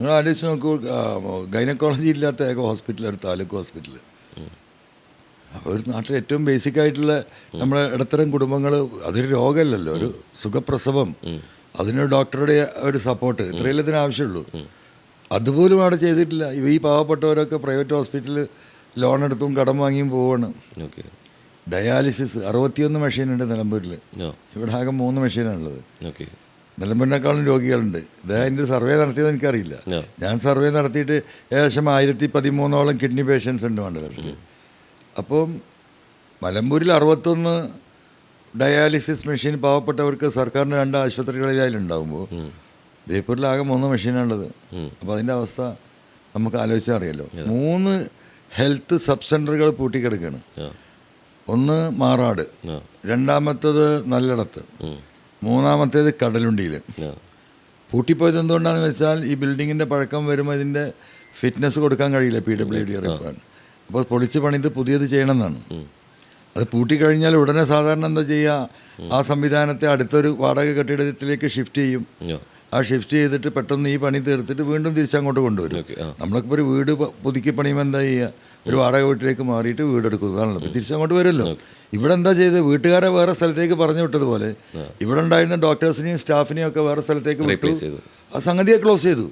നിങ്ങൾ ആലോചിച്ച് നോക്കൂ, ഗൈനക്കോളജി ഇല്ലാത്ത ഏക ഹോസ്പിറ്റലാണ് താലൂക്ക് ഹോസ്പിറ്റൽ. അപ്പോൾ ഒരു നാട്ടിൽ ഏറ്റവും ബേസിക് ആയിട്ടുള്ള നമ്മുടെ ഇടത്തരം കുടുംബങ്ങൾ, അതൊരു രോഗമല്ലല്ലോ, ഒരു സുഖപ്രസവം, അതിനൊരു ഡോക്ടറുടെ ഒരു സപ്പോർട്ട്, ഇത്രയല്ലേ ഇതിന് ആവശ്യമുള്ളൂ. അതുപോലും അവിടെ ചെയ്തിട്ടില്ല. ഈ പാവപ്പെട്ടവരൊക്കെ പ്രൈവറ്റ് ഹോസ്പിറ്റലിൽ ലോൺ എടുത്തും കടം വാങ്ങിയും പോവാണ്. ഡയാലിസിസ് 61 മെഷീനുണ്ട് നിലമ്പൂരിൽ. ഇവിടെ ആകെ 3 മെഷീനാണുള്ളത്. നിലമ്പൂരിനേക്കാളും രോഗികളുണ്ട്. ഇതിൻ്റെ സർവേ നടത്തിയത് എനിക്കറിയില്ല. ഞാൻ സർവേ നടത്തിയിട്ട് ഏകദേശം 1013ഓളം കിഡ്നി പേഷ്യൻസ് ഉണ്ട് മണ്ഡലത്തിൽ. അപ്പം നിലമ്പൂരിൽ 61 ഡയാലിസിസ് മെഷീൻ പാവപ്പെട്ടവർക്ക് സർക്കാരിൻ്റെ 2 ആശുപത്രികളിലായാലുണ്ടാകുമ്പോൾ ബേപ്പൂരിൽ ആകെ 3 മെഷീനാണുള്ളത്. അപ്പോൾ അതിൻ്റെ അവസ്ഥ നമുക്ക് ആലോചിച്ചാൽ അറിയാലോ. 3 ഹെൽത്ത് സബ് സെൻ്ററുകൾ പൂട്ടിക്കിടക്കുകയാണ്. ഒന്ന് മാറാട്, രണ്ടാമത്തേത് നല്ലടത്ത്, മൂന്നാമത്തേത് കടലുണ്ടിയിൽ. പൂട്ടിപ്പോയത് എന്തുകൊണ്ടാണെന്ന് വെച്ചാൽ ഈ ബിൽഡിങ്ങിൻ്റെ പഴക്കം വരുമ്പോൾ ഇതിൻ്റെ ഫിറ്റ്നസ് കൊടുക്കാൻ കഴിയില്ല PWD അറിയിപ്പാൻ. അപ്പോൾ പൊളിച്ച് പണിത് പുതിയത് ചെയ്യണമെന്നാണ്. അത് പൂട്ടിക്കഴിഞ്ഞാൽ ഉടനെ സാധാരണ എന്താ ചെയ്യുക, ആ സംവിധാനത്തെ അടുത്തൊരു വാടക കെട്ടിടത്തിലേക്ക് ഷിഫ്റ്റ് ചെയ്യും. ആ ഷിഫ്റ്റ് ചെയ്തിട്ട് പെട്ടെന്ന് ഈ പണി തീർത്തിട്ട് വീണ്ടും തിരിച്ചങ്ങോട്ട് കൊണ്ടുവരും. നമ്മളിപ്പോൾ ഒരു വീട് പുതുക്കി പണിയുമ്പോൾ എന്താ ചെയ്യുക, ഒരു വാടക വീട്ടിലേക്ക് മാറിയിട്ട് വീടെടുക്കുന്നതാണല്ലോ, തിരിച്ചങ്ങോട്ട് വരുമല്ലോ. ഇവിടെ എന്താ ചെയ്തത്, വീട്ടുകാരെ വേറെ സ്ഥലത്തേക്ക് പറഞ്ഞു വിട്ടതുപോലെ ഇവിടെ ഉണ്ടായിരുന്ന ഡോക്ടേഴ്സിനെയും സ്റ്റാഫിനെയും ഒക്കെ വേറെ സ്ഥലത്തേക്ക് വിട്ടു, ആ സംഗതിയെ ക്ലോസ് ചെയ്തു.